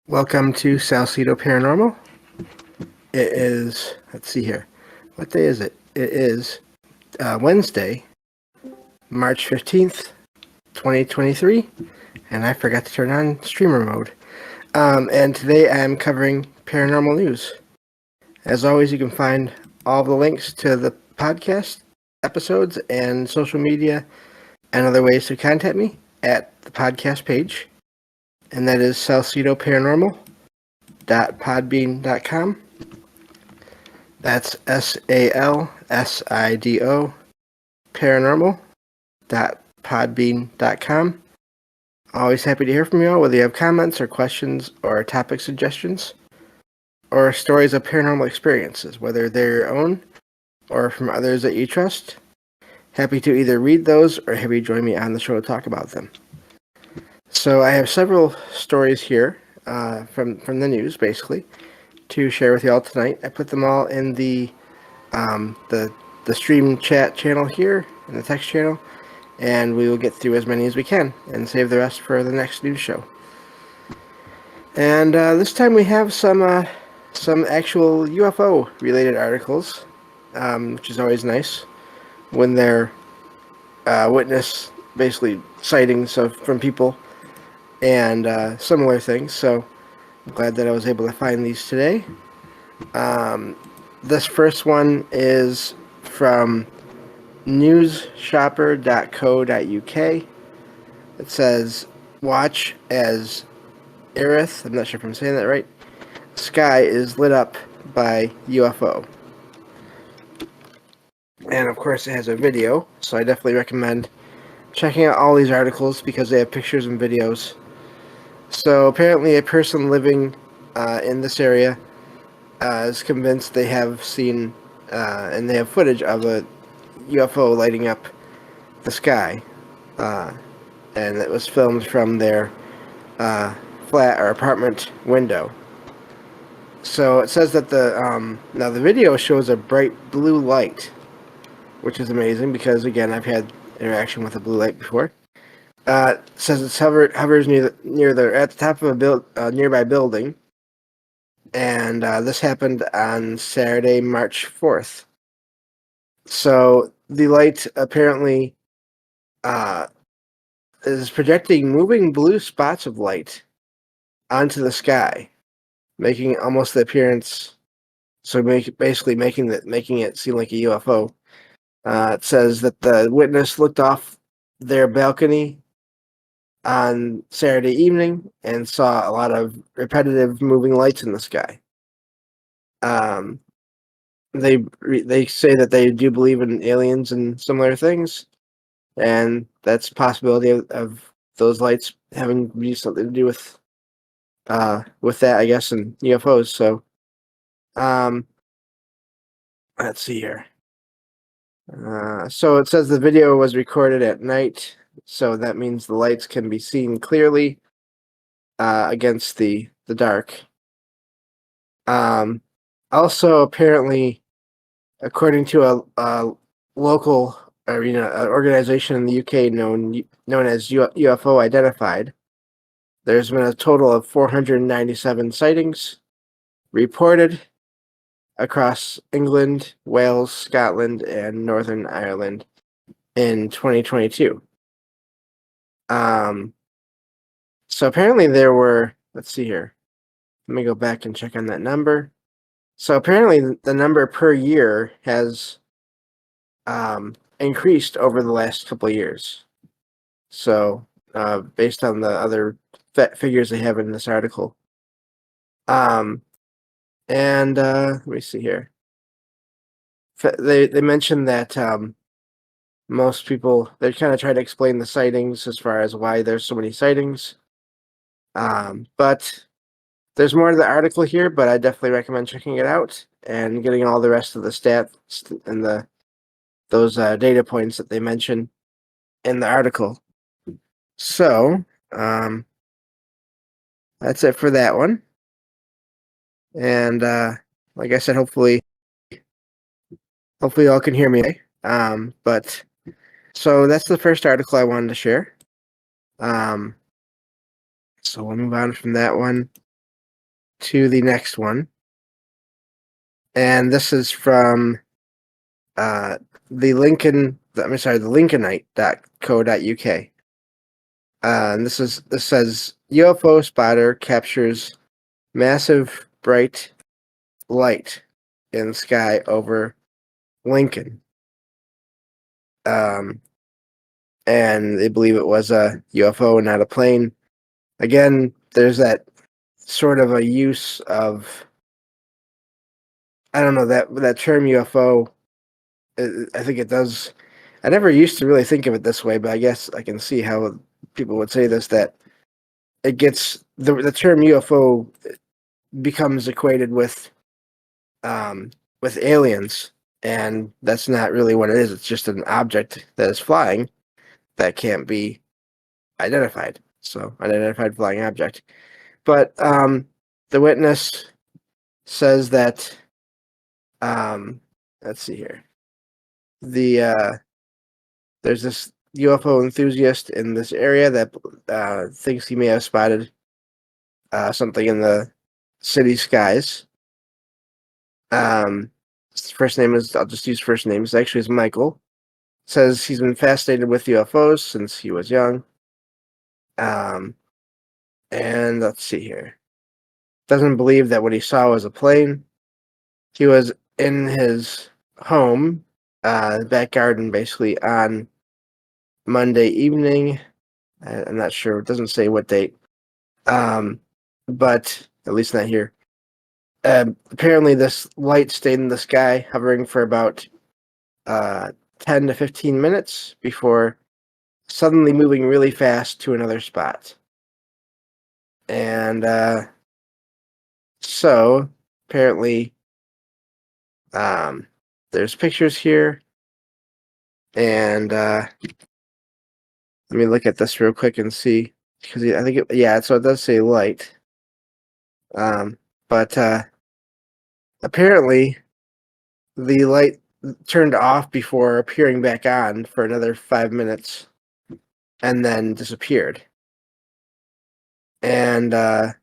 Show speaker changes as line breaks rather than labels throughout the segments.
Welcome to Salcedo Paranormal. It is, let's see here. What day is it? It is Wednesday, March 15th, 2023, and I forgot to turn on streamer mode. And today I'm covering paranormal news. As always, you can find all the links to the podcast episodes and social media and other ways to contact me at the podcast page, and that is salcidoparanormal.podbean.com. That's SALSIDO paranormal.podbean.com. Always happy to hear from you all, whether you have comments or questions or topic suggestions or stories of paranormal experiences, whether they're your own or from others that you trust. Happy to either read those or have you join me on the show to talk about them. So I have several stories here from the news, basically, to share with you all tonight. I put them all in the stream chat channel here, in the text channel, and we will get through as many as we can and save the rest for the next news show. And this time we have some actual UFO related articles, which is always nice when they're witness basically sightings from people and similar things. So I'm glad that I was able to find these today. This first one is from newsshopper.co.uk. It says, watch as Erith, I'm not sure if I'm saying that right, sky is lit up by UFO. And of course it has a video, so I definitely recommend checking out all these articles because they have pictures and videos. So apparently a person living in this area is convinced they have seen and they have footage of a UFO lighting up the sky, and it was filmed from their flat or apartment window. So it says that now the video shows a bright blue light, which is amazing because again I've had interaction with a blue light before. It says it hovers at the top of a nearby building, and this happened on Saturday, March 4th. So the light apparently is projecting moving blue spots of light onto the sky, making almost the appearance. So basically making it seem like a UFO. It says that the witness looked off their balcony on Saturday evening and saw a lot of repetitive moving lights in the sky. They say that they do believe in aliens and similar things, and that's a possibility of those lights having something to do with that, I guess, and UFOs. So, let's see here. So it says the video was recorded at night, so that means the lights can be seen clearly against the dark. Also, apparently, according to a local organization in the UK known as UFO Identified, there's been a total of 497 sightings reported across England, Wales, Scotland, and Northern Ireland in 2022. So apparently there were, let's see here. Let me go back and check on that number. So apparently the number per year has increased over the last couple of years. So based on the other figures they have in this article. And let me see here. They mentioned that most people, they kind of try to explain the sightings as far as why there's so many sightings. But there's more to the article here, but I definitely recommend checking it out and getting all the rest of the stats and those data points that they mention in the article. So, that's it for that one. And like I said, hopefully y'all can hear me. But so that's the first article I wanted to share. So we'll move on from that one. to the next one. And this is from the Lincolnite.co.uk. And this says UFO spotter captures massive bright light in the sky over Lincoln. And they believe it was a UFO and not a plane. Again, there's that sort of a use of, I don't know, that term UFO. I think it does. I never used to really think of it this way, but I guess I can see how people would say this, that it gets the term UFO becomes equated with aliens, and that's not really what it is. It's just an object that is flying that can't be identified. So, unidentified flying object. But the witness says that, let's see here. There's this UFO enthusiast in this area that thinks he may have spotted something in the city skies. His first name is, I'll just use first names. Actually, is Michael. Says he's been fascinated with UFOs since he was young. And let's see here. Doesn't believe that what he saw was a plane. He was in his home, back garden, basically, on Monday evening. I'm not sure. It doesn't say what date. But at least not here. Apparently, this light stayed in the sky, hovering for about 10 to 15 minutes before suddenly moving really fast to another spot. And so, apparently, there's pictures here. And let me look at this real quick and see. Because I think, so it does say light. But apparently, the light turned off before appearing back on for another 5 minutes and then disappeared. And then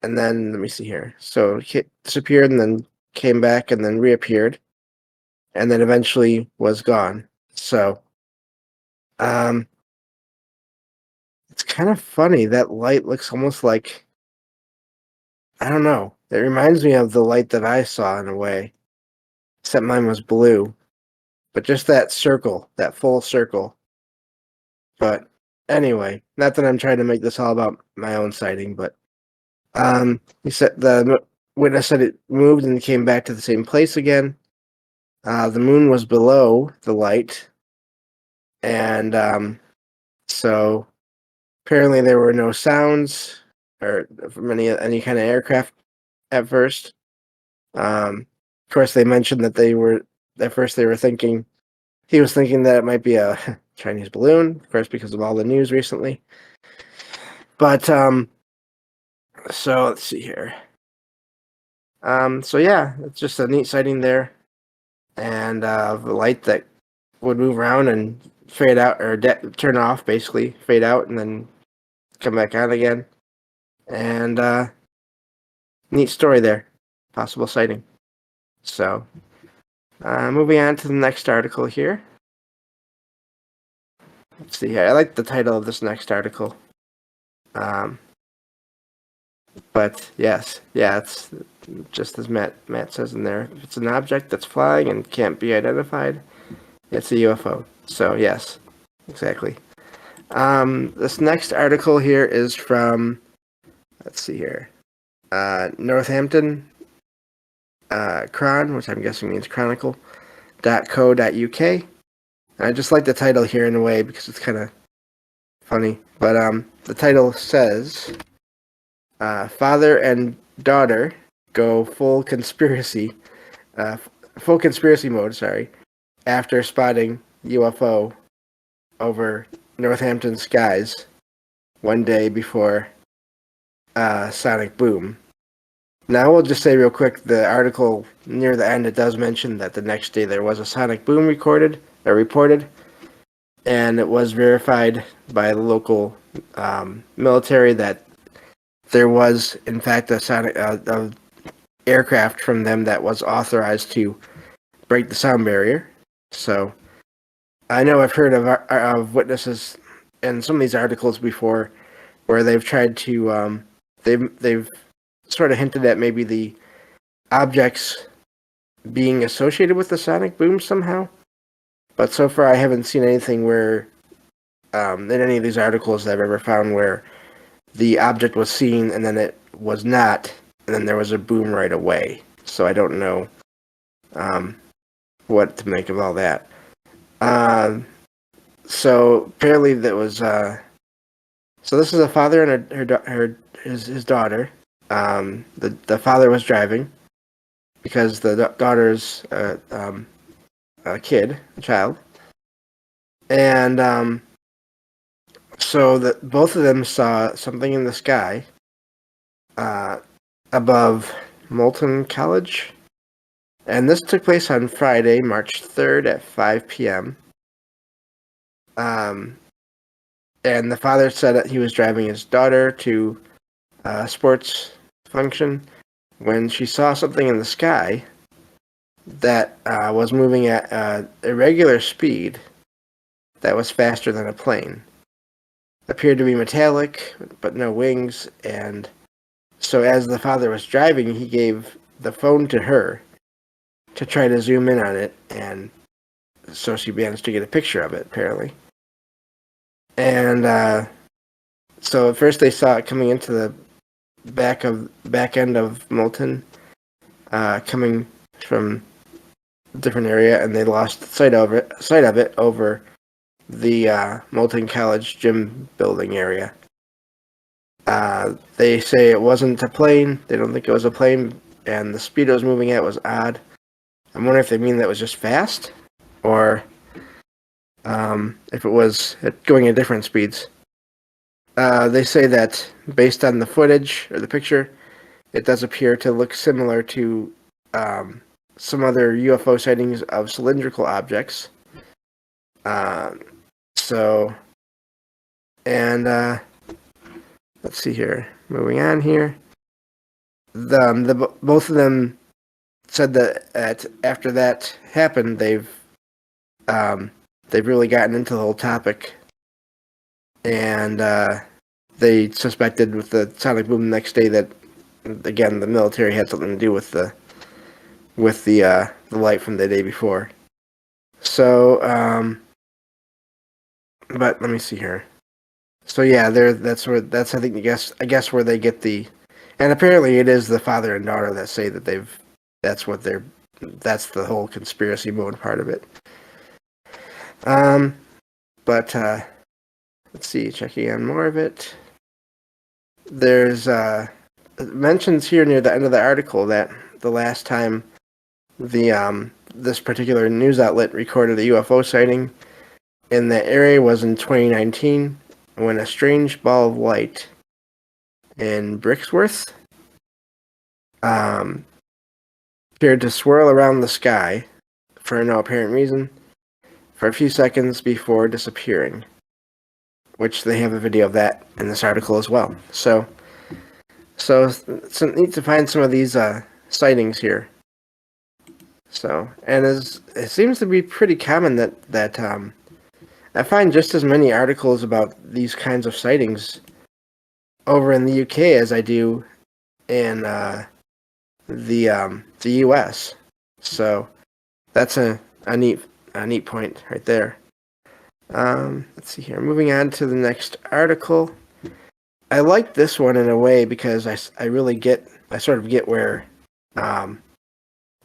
let me see here. So it disappeared and then came back and then reappeared and then eventually was gone. So it's kind of funny. That light looks almost like, I don't know. It reminds me of the light that I saw in a way. Except mine was blue. But just that circle, that full circle. But anyway, not that I'm trying to make this all about my own sighting, but he said the witness said it moved and came back to the same place again. The moon was below the light, and so apparently there were no sounds or from any kind of aircraft at first. Of course, they mentioned that at first he was thinking that it might be a Chinese balloon, of course, because of all the news recently. But so let's see here. So yeah, it's just a neat sighting there, and the light that would move around and fade out or turn off, basically fade out and then come back on again. And neat story there, possible sighting. So moving on to the next article here. Let's see here. I like the title of this next article. But yes, it's just as Matt says in there. If it's an object that's flying and can't be identified, it's a UFO. So yes, exactly. This next article here is from, let's see here, Northampton Chron, which I'm guessing means chronicle.co.uk. And I just like the title here in a way because it's kind of funny. But the title says, father and daughter go full conspiracy mode, after spotting UFO over Northampton skies one day before sonic boom. Now, we'll just say real quick, the article near the end, it does mention that the next day there was a sonic boom reported, and it was verified by the local military that there was, in fact, a aircraft from them that was authorized to break the sound barrier. So I know I've heard of witnesses in some of these articles before where they've tried to they've sort of hinted at maybe the objects being associated with the sonic boom somehow. But so far, I haven't seen anything where in any of these articles that I've ever found where the object was seen and then it was not, and then there was a boom right away. So I don't know um, what to make of all that. So apparently that was so this is a father and his daughter. The father was driving because the daughter's a kid, a child, and so that both of them saw something in the sky above Moulton College, and this took place on Friday, March 3rd at 5 p.m. And the father said that he was driving his daughter to a sports function when she saw something in the sky that was moving at irregular speed that was faster than a plane. Appeared to be metallic, but no wings, and so as the father was driving, he gave the phone to her to try to zoom in on it, and so she managed to get a picture of it, apparently. And so at first they saw it coming into the back end of Moulton, coming from a different area, and they lost sight of it over the Moulton College gym building area. They say it wasn't a plane. They don't think it was a plane, and the speed it was moving at was odd. I'm wondering if they mean that was just fast, or if it was going at different speeds. They say that based on the footage or the picture, it does appear to look similar to some other UFO sightings of cylindrical objects. Let's see here. Moving on here. Both of them said that after that happened, they've really gotten into the whole topic, and they suspected with the sonic boom the next day that, again, the military had something to do with the light from the day before. So, but let me see here. So yeah, that's I think I guess where they get the, and apparently it is the father and daughter that say that that's the whole conspiracy mode part of it. But let's see, checking on more of it. There's mentions here near the end of the article that the last time this particular news outlet recorded a UFO sighting in that area was in 2019 when a strange ball of light in Brixworth appeared to swirl around the sky for no apparent reason for a few seconds before disappearing, which they have a video of that in this article as well. So it's neat to find some of these sightings here. So, and it seems to be pretty common that I find just as many articles about these kinds of sightings over in the UK as I do in the US. So that's a neat point right there. Let's see here. Moving on to the next article. I like this one in a way because I sort of get where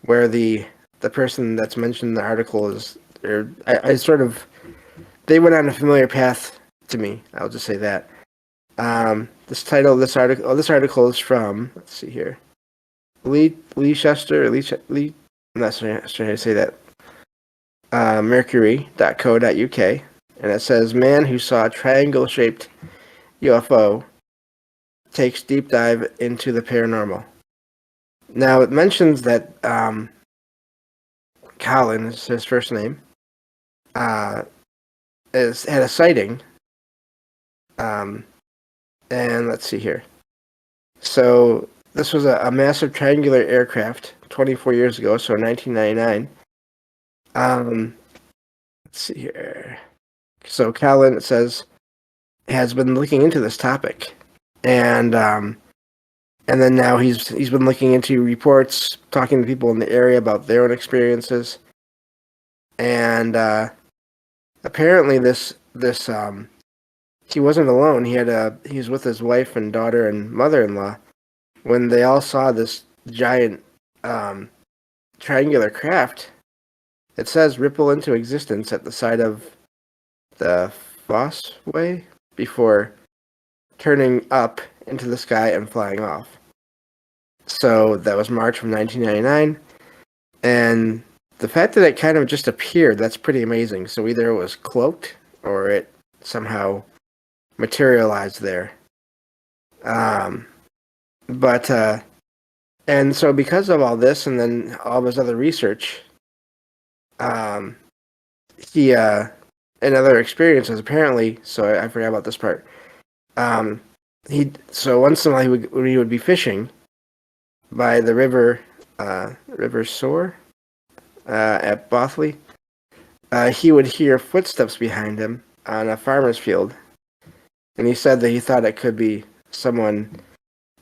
the person that's mentioned in the article is, or they went on a familiar path to me. I'll just say that. This article is from, let's see here, Leicester, I'm not sure how to say that, mercury.co.uk, and it says, man who saw a triangle-shaped UFO takes deep dive into the paranormal. Now, it mentions that Colin is his first name, had a sighting, and let's see here. So this was a massive triangular aircraft 24 years ago, so 1999. Let's see here. So Callan, it says, has been looking into this topic, and then now he's been looking into reports, talking to people in the area about their own experiences, and apparently this he wasn't alone. He was with his wife and daughter and mother-in-law when they all saw this giant triangular craft. It says ripple into existence at the side of the Fossway before turning up into the sky and flying off. So that was March of 1999, and the fact that it kind of just appeared, that's pretty amazing. So either it was cloaked or it somehow materialized there. And so because of all this and then all of his other research, he and other experiences apparently, so I forgot about this part. So once in a while when he would be fishing by the River Soar at Bothley, he would hear footsteps behind him on a farmer's field, and he said that he thought it could be someone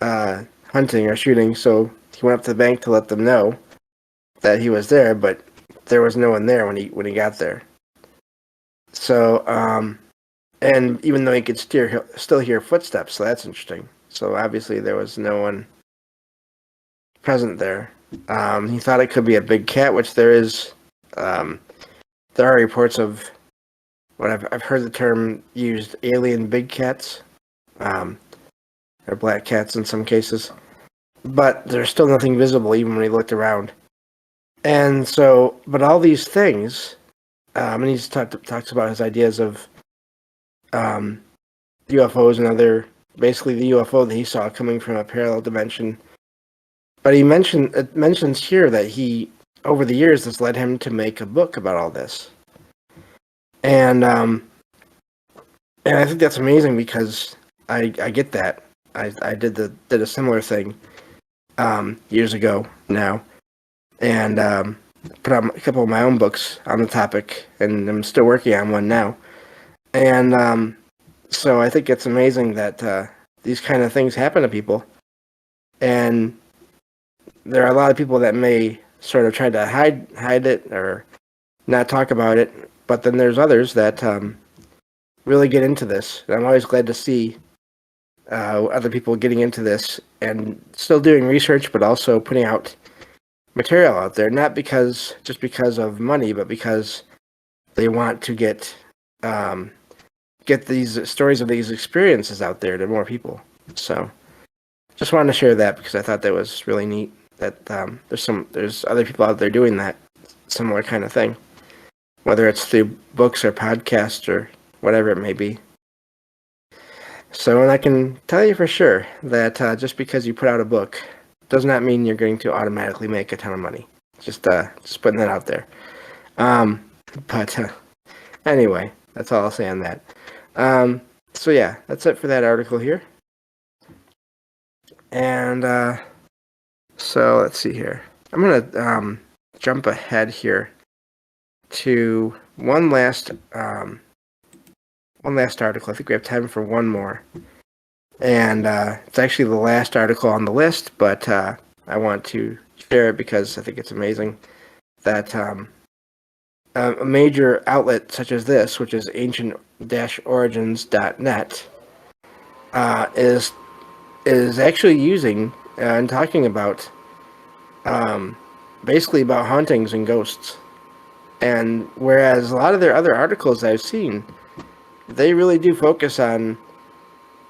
hunting or shooting. So he went up to the bank to let them know that he was there, but there was no one there when he got there. So and even though he could still hear footsteps, so that's interesting. So obviously there was no one present there. He thought it could be a big cat, which there is. There are reports of what I've heard the term used, alien big cats, or black cats in some cases. But there's still nothing visible even when he looked around. And so, but all these things, and he's talks about his ideas of UFOs and other, basically the UFO that he saw coming from a parallel dimension. But it mentions here that he, over the years, this led him to make a book about all this. And I think that's amazing because I get that. I did a similar thing years ago now, and put out a couple of my own books on the topic, and I'm still working on one now. And so I think it's amazing that these kind of things happen to people, and there are a lot of people that may sort of try to hide it or not talk about it, but then there's others that really get into this. And I'm always glad to see other people getting into this and still doing research, but also putting out material out there, not just because of money, but because they want to get these stories of these experiences out there to more people. So just wanted to share that because I thought that was really neat that there's other people out there doing that similar kind of thing, whether it's through books or podcasts or whatever it may be. So, and I can tell you for sure that just because you put out a book does not mean you're going to automatically make a ton of money. Just putting that out there. But anyway, that's all I'll say on that. So yeah, that's it for that article here. And so let's see here. I'm gonna jump ahead here to one last article. I think we have time for one more, and it's actually the last article on the list, but I want to share it because I think it's amazing that a major outlet such as this, which is ancient-origins.net, is actually using and talking about basically about hauntings and ghosts. And whereas a lot of their other articles I've seen, they really do focus on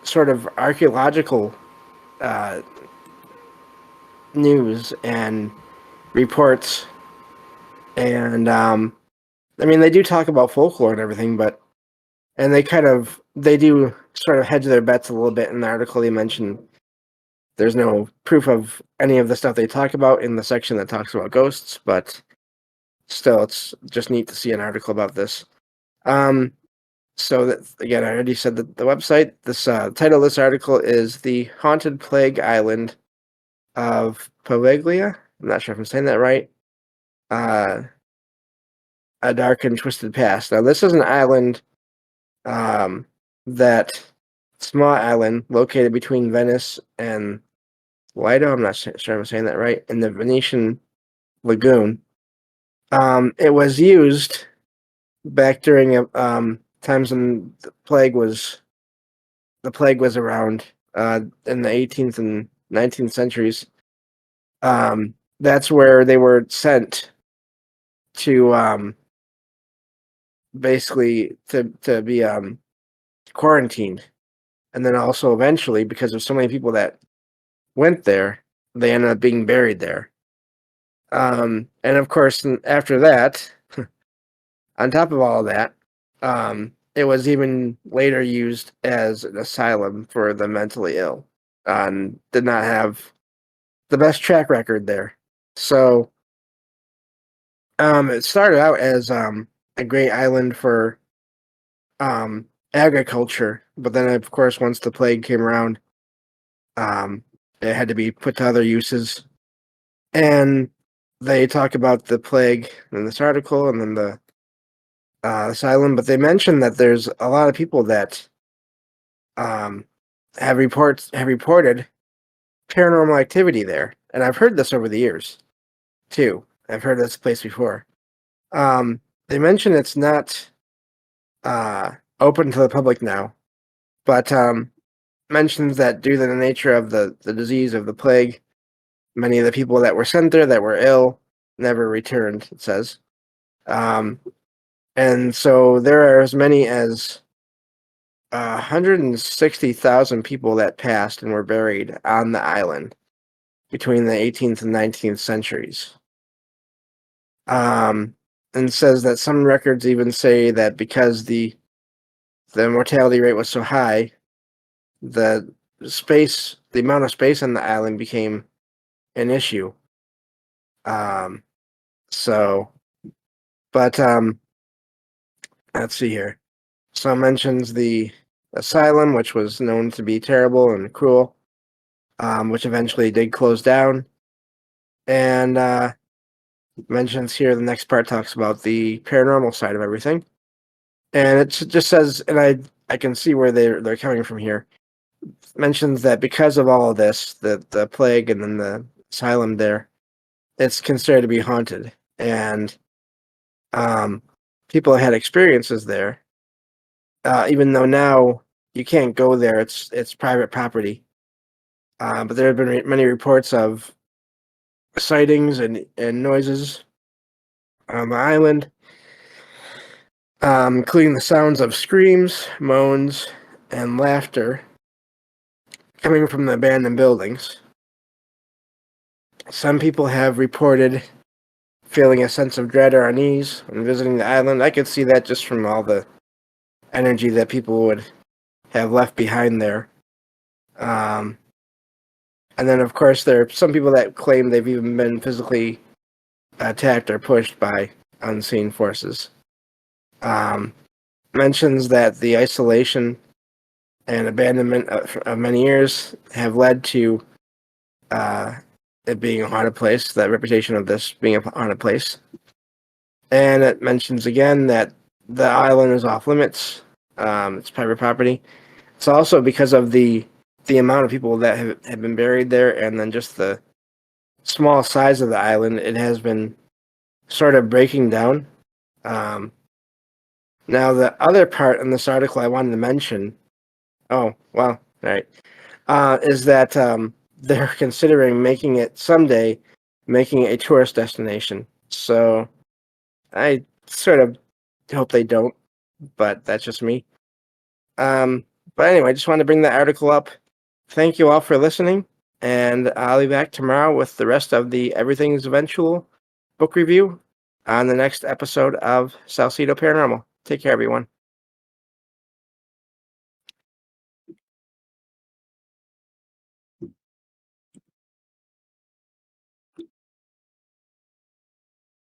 sort of archaeological news and reports. And I mean, they do talk about folklore and everything, and they do sort of hedge their bets a little bit. In the article, they mention there's no proof of any of the stuff they talk about in the section that talks about ghosts, but still, it's just neat to see an article about this. So that again, I already said that the website. This title of this article is "The Haunted Plague Island of Poveglia." I'm not sure if I'm saying that right. Uh, a dark and twisted past. Now, this is an island, um, that small island located between Venice and Lido. I'm not sure I'm saying that right. In the Venetian lagoon. It was used back during times when the plague was around in the 18th and 19th centuries. That's where they were sent to basically to be quarantined, and then also eventually because of so many people that went there, they ended up being buried there. And of course, after that, on top of all of that, it was even later used as an asylum for the mentally ill. Did not have the best track record there. So it started out as a great island for agriculture, but then of course once the plague came around, um, it had to be put to other uses. And they talk about the plague in this article, and then the asylum, but they mentioned that there's a lot of people that um, have reported paranormal activity there, and I've heard this over the years too. I've heard of this place before. They mention it's not open to the public now, but mentions that due to the nature of the disease of the plague, many of the people that were sent there that were ill never returned. It says, um, and so there are as many as 160,000 people that passed and were buried on the island between the 18th and 19th centuries. And says that some records even say that because the mortality rate was so high, the amount of space on the island became an issue. Um, so, but let's see here. So it mentions the asylum, which was known to be terrible and cruel, which eventually did close down. And mentions here the next part talks about the paranormal side of everything. And it just says, and I can see where they're coming from here. Mentions that because of all of this, the plague and then the asylum there, it's considered to be haunted, and people had experiences there. Even though now you can't go there, it's private property. But there have been many reports of sightings and noises on the island, including the sounds of screams, moans, and laughter coming from the abandoned buildings. Some people have reported feeling a sense of dread or unease when visiting the island. I could see that just from all the energy that people would have left behind there. And then, of course, there are some people that claim they've even been physically attacked or pushed by unseen forces. Mentions that the isolation and abandonment of many years have led to it being a haunted place, that reputation of this being a haunted place. And it mentions again that the island is off limits. It's private property. It's also because of the amount of people that have been buried there, and then just the small size of the island, it has been sort of breaking down. Now, the other part in this article I wanted to mention, oh, well, all right, is that they're considering making it a tourist destination. So I sort of hope they don't, but that's just me. But anyway, I just wanted to bring that article up. Thank you all for listening, and I'll be back tomorrow with the rest of the Everything's Eventual book review on the next episode of Salcedo Paranormal. Take care, everyone.